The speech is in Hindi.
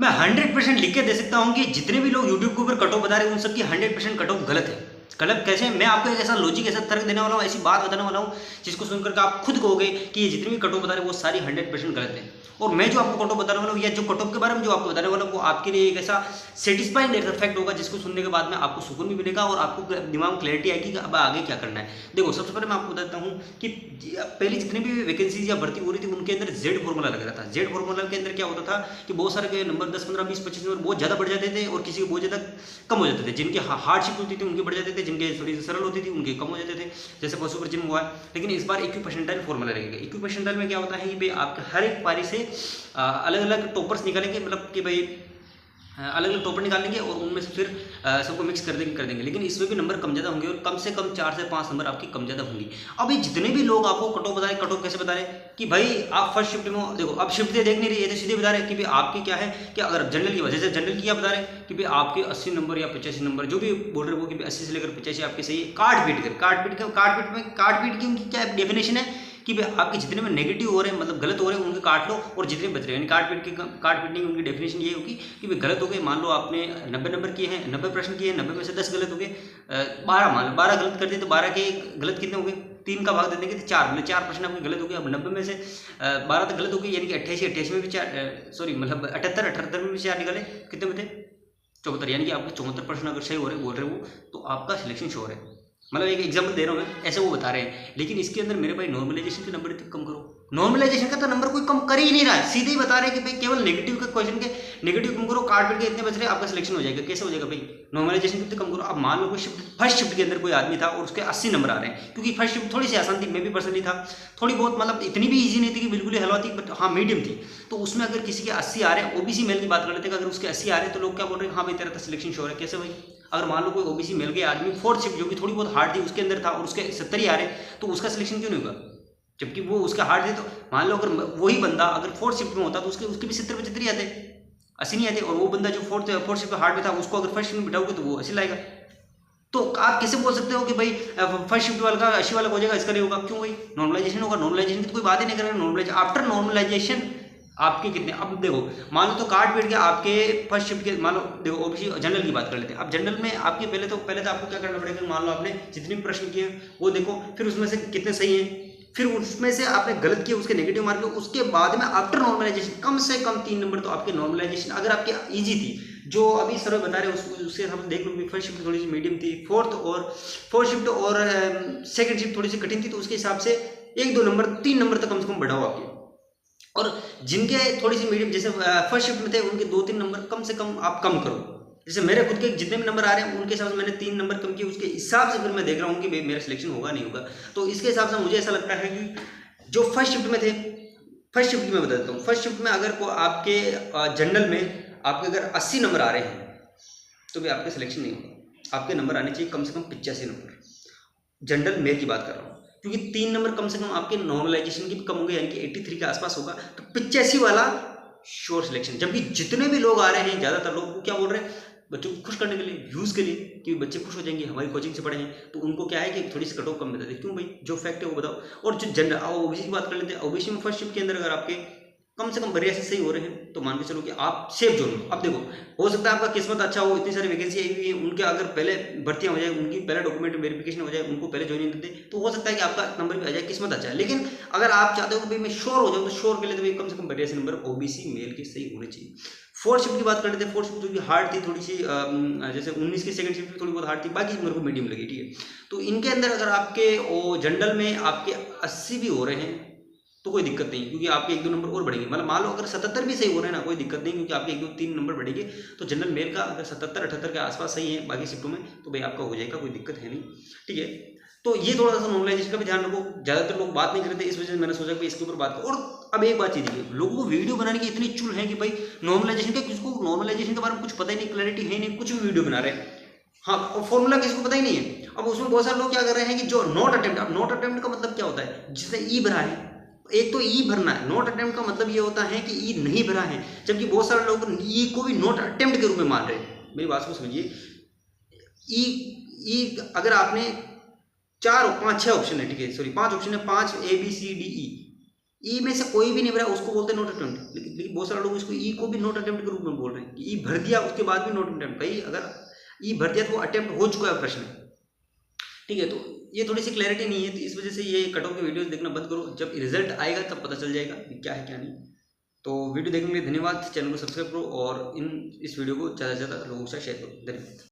मैं 100% लिख के दे सकता हूँ कि जितने भी लोग यूट्यूब के ऊपर कट ऑफ बता रहे हैं उन सबकी 100% कट ऑफ गलत है। गलत कैसे? मैं आपको एक ऐसा लॉजिक, ऐसा तर्क देने वाला हूँ, ऐसी बात बताने वाला हूँ जिसको सुनकर के आप खुद कहोगे कि ये जितनी भी कट ऑफ बता रहे हैं वो सारी 100% गलत है। और मैं जो आपको कट ऑफ बताने वाला हूँ या जो कट ऑफ के बारे में जो आपको बताने वाला हूँ वो आपके लिए एक ऐसा सेटिस्फाइंग फैक्ट होगा जिसको सुनने के बाद में आपको सुकून भी मिलेगा और आपको दिमाग में क्लैरिटी आएगी कि अब आगे क्या करना है। देखो, सबसे पहले मैं आपको बताता हूँ कि पहले जितनी भी वैकेंसीज या भर्ती हो रही थी उनके अंदर जेड फॉर्मूला लग रहा था। जेड फॉर्मूला के अंदर क्या होता था कि बहुत सारे के नंबर 10, 15, 20, 25 नंबर बहुत ज़्यादा बढ़ जाते थे और किसी के बहुत ज़्यादा कम हो जाते थे। जिनके हार्डशिप होती थी उनके बढ़ जाते थे, जिनके थोड़ी सी सरल होती थी उनके कम हो जाते थे, जैसे पशु पर चिन्ह हुआ है। लेकिन इस बार इक्वी परसेंटाइल फॉर्मूला लगेगा। इक्वी परसेंटाइल में क्या होता है कि भाई आपके हर एक पारी से अलग अलग टॉपर्स निकालेंगे, मतलब कि भाई अलग अलग टॉपर निकाल लेंगे और उनमें से फिर सबको मिक्स कर देंगे। लेकिन इसमें भी नंबर कम ज़्यादा होंगे और कम से कम 4 से 5 नंबर आपकी कम ज़्यादा होंगी। अब ये जितने भी लोग आपको कट ऑफ बता रहे, कट ऑफ कैसे बता रहे कि भाई आप फर्स्ट शिफ्ट में हो, देखो अब शिफ्ट देख नहीं रही है तो सीधे बता रहे कि भाई आपके क्या है कि अगर जनरल की वजह से जनरल की क्या बता रहे कि भाई आपके 80 नंबर या 85 नंबर जो भी बोल रहे हो कि 80 से लेकर 85 आपके सही है। काट पीट की उनकी क्या डेफिनेशन है कि भाई आपके जितने में नेगेटिव हो रहे हैं, मतलब गलत हो रहे हैं, उनके काट लो और जितने बच रहे हैं, यानी काट पीटने की उनकी डेफिनेशन ये होगी कि भाई गलत हो गए। मान लो आपने 90 नंबर किए हैं, 90 प्रश्न किए हैं, 90 में से 10 गलत हो गए, 12 मान लो 12 गलत कर दिए तो 12 के गलत कितने हो गए? 3 का भाग दे देंगे तो 4, मतलब 4 प्रश्न आपके गलत हो गए। अब 90 में से 12 तो गलत हो गए, यानी कि 88 में भी 4, सॉरी मतलब 78 में भी 4 निकाले, कितने में थे? 74, यानी कि आपके 74 प्रश्न अगर सही हो रहे बोल रहे हो तो आपका सिलेक्शन श्योर है। मतलब एक एग्जांपल दे रहा हूँ मैं, ऐसे वो बता रहे हैं। लेकिन इसके अंदर मेरे भाई नॉर्मलाइजेशन के नंबर इतने कम करो। नॉर्मलाइजेशन का तो नंबर कोई कम कर ही नहीं रहा है, सीधे ही बता रहे हैं कि भाई केवल नेगेटिव के क्वेश्चन के नेगेटिव कम करो, काट पीट के इतने बच रहे आपका सिलेक्शन हो जाएगा। कैसे हो जाएगा भाई? नॉर्मलाइजेशन कितने कम करो। अब मान लो कोई फर्स्ट शिफ्ट के अंदर कोई आदमी था और उसके 80 नंबर आ रहे हैं, क्योंकि फर्स्ट शिफ्ट थोड़ी सी आसान थी, मैं भी पर्सनली था, थोड़ी बहुत मतलब इतनी भी ईजी नहीं थी कि बिल्कुल ही हलवा थी, बट हाँ मीडियम थी। तो उसमें अगर किसी के 80 आ रहे हैं, ओबीसी मेल की बात कर लेते हैं, अगर उसके 80 आ रहे हैं तो लोग क्या बोल रहे हैं, हाँ भाई तेरा तो सिलेक्शन श्योर है। कैसे भाई? अगर मान लो कोई ओबीसी मेल के आदमी फोर्थ शिफ्ट जो कि थोड़ी बहुत हार्ड थी उसके अंदर था और उसके 70 ही आ रहे तो उसका सिलेक्शन क्यों नहीं होगा? जबकि वो उसका हार्ड थे। तो मान लो अगर वही बंदा अगर फोर्थ शिफ्ट में होता तो उसके भी 70-75 ही आते, 80 नहीं आते। और वो बंदा जो फोर्थ शिफ्ट में हार्ड में था उसको अगर फर्स्ट शिफ्ट में बिठाओगे तो वो 80 लाएगा। तो आप कैसे बोल सकते हो कि भाई फर्स्ट शिफ्ट वाला का 80 वाला हो जाएगा, इसका नहीं होगा? क्यों भाई? नॉर्मलाइजेशन होगा। नॉर्मलाइजेशन की तो कोई बात ही नहीं करेगा। नॉर्मलाइज आफ्टर नॉर्मलाइजेशन आपके कितने, अब देखो मान लो तो काट पीट के आपके फर्स्ट शिफ्ट के, मान लो देखो ओबीसी जनरल की बात कर लेते हैं। अब जनरल में आपके पहले तो आपको क्या करना पड़ेगा, मान लो आपने जितने भी प्रश्न किए हैं वो देखो, फिर उसमें से कितने सही हैं, फिर उसमें से आपने गलत किया उसके नेगेटिव मार्क, उसके बाद में आफ्टर नॉर्मलाइजेशन कम से कम 3 नंबर तो आपके नॉर्मलाइजेशन अगर आपकी ईजी थी, जो अभी सर बता रहे हैं उससे हम देख लो। फर्स्ट शिफ्ट थोड़ी सी मीडियम थी, फोर्थ शिफ्ट और सेकंड शिफ्ट थोड़ी सी कठिन थी, तो उसके हिसाब से 1-2 नंबर 3 नंबर तक कम से कम बढ़ाओ आपके। और जिनके थोड़ी सी मीडियम जैसे फर्स्ट शिफ्ट में थे उनके 2-3 नंबर कम से कम आप कम करो। जैसे मेरे खुद के जितने भी नंबर आ रहे हैं उनके हिसाब से मैंने 3 नंबर कम किए, उसके हिसाब से फिर मैं देख रहा हूँ कि भाई मेरा सिलेक्शन होगा नहीं होगा। तो इसके हिसाब से मुझे ऐसा लगता है कि जो फर्स्ट शिफ्ट में थे, फर्स्ट शिफ्ट में बता देता हूँ, फर्स्ट शिफ्ट में अगर को आपके जनरल में आपके अगर 80 नंबर आ रहे हैं तो भी आपका सिलेक्शन नहीं होगा। आपके नंबर आने चाहिए कम से कम 85 नंबर, जनरल मेल की बात कर रहा हूँ। क्योंकि 3 नंबर कम से कम आपके नॉर्मलाइजेशन की भी कम होंगे, यानी कि 83 के आसपास होगा, तो 85 वाला श्योर सिलेक्शन। जबकि जितने भी लोग आ रहे हैं, ज़्यादातर लोग क्या बोल रहे हैं, बच्चों को खुश करने के लिए, व्यूज़ के लिए, कि बच्चे खुश हो जाएंगे हमारी कोचिंग से पढ़े हैं, तो उनको क्या है कि थोड़ी सी कट ऑफ कम बता दे। क्यों भाई? जो फैक्ट है वो बताओ। और जो जनरल ओबीसी की बात कर लेते हैं, ओबीसी में फर्स्ट शिफ्ट के अंदर अगर आपके कम से कम बढ़िया से सही हो रहे हैं तो मान के चलो कि आप सेफ जोन में। अब देखो, हो सकता है आपका किस्मत अच्छा हो, इतनी सारी वैकेंसी आई हुई है, उनके अगर पहले भर्तियां हो जाए, उनकी पहले डॉक्यूमेंट वेरिफिकेशन हो जाए, उनको पहले ज्वाइनिंग दे दे, तो हो सकता है कि आपका नंबर भी आ जाए, किस्मत अच्छा है। लेकिन अगर आप चाहते हो कि भाई मैं श्योर हो जाऊँ, तो श्योर के लिए तो भाई कम से कम बढ़िया से नंबर ओबीसी मेल के सही होने चाहिए। फोर्थ शिफ्ट की बात कर लेते हैं। फोर्थ शिफ्ट जो कि हार्ड थी थोड़ी सी, जैसे 19 की सेकंड शिफ्ट थोड़ी बहुत हार्ड थी, बाकी मेरे को मीडियम लगी, ठीक है। तो इनके अंदर अगर आपके जनरल में आपके 80 भी हो रहे हैं तो कोई दिक्कत नहीं, क्योंकि आपके 1-2 नंबर और बढ़ेंगे। मतलब मान लो अगर 77 भी सही हो रहे हैं ना, कोई दिक्कत नहीं, क्योंकि आपके 1-2-3 नंबर बढ़ेंगे। तो जनरल मेल का अगर 77-78 के आसपास सही है बाकी शिफ्टों में, तो भाई आपका हो जाएगा, कोई दिक्कत है नहीं, ठीक है। तो ये थोड़ा सा नॉर्मलाइजेशन का भी ध्यान रखो। ज़्यादातर लोग बात नहीं करते, इस वजह से मैंने सोचा कि इसके ऊपर बात करो। और अब एक बात ये देखिए, लोगों को वीडियो बनाने की इतनी चुल है कि भाई नॉर्मलाइजेशन का, किसको नॉर्मलाइजेशन के बारे में कुछ पता ही नहीं, क्लैरिटी है ही नहीं, कुछ भी वीडियो बना रहे हैं। हाँ, और फॉर्मूला किसको पता ही नहीं है। अब उसमें बहुत सारे लोग क्या कर रहे हैं कि जो नॉट अटेम्प्ट, अब नॉट अटेम्प्ट का मतलब क्या होता है, जिसने ई भरा है, एक तो ई भरना है। नॉट अटेम्प्ट का मतलब ये होता है कि ई नहीं भरा है, जबकि बहुत सारे लोग ई को भी नॉट अटेम्प्ट के रूप में मान रहे हैं। मेरी बात को समझिए, ई ई अगर आपने 4-5-6 ऑप्शन है, ठीक है, सॉरी 5 ऑप्शन है, 5 A B C D E, ई में से कोई भी नहीं भरा उसको बोलते हैं नॉट अटेम्प्ट, लेकिन बहुत सारे लोग इसको ई को भी नॉट अटेम्प्ट के रूप में बोल रहे हैं कि ई भर दिया उसके बाद भी नॉट अटेम्प्ट। भाई अगर ई भर दिया तो वो अटेम्प्ट हो चुका है प्रश्न, ठीक है। तो ये थोड़ी सी क्लैरिटी नहीं है, तो इस वजह से ये कट ऑफ के वीडियोस देखना बंद करो, जब रिजल्ट आएगा तब पता चल जाएगा कि क्या है क्या नहीं। तो वीडियो देखने के लिए धन्यवाद, चैनल को सब्सक्राइब करो और इस वीडियो को ज़्यादा से ज़्यादा लोगों से शेयर करो। धन्यवाद।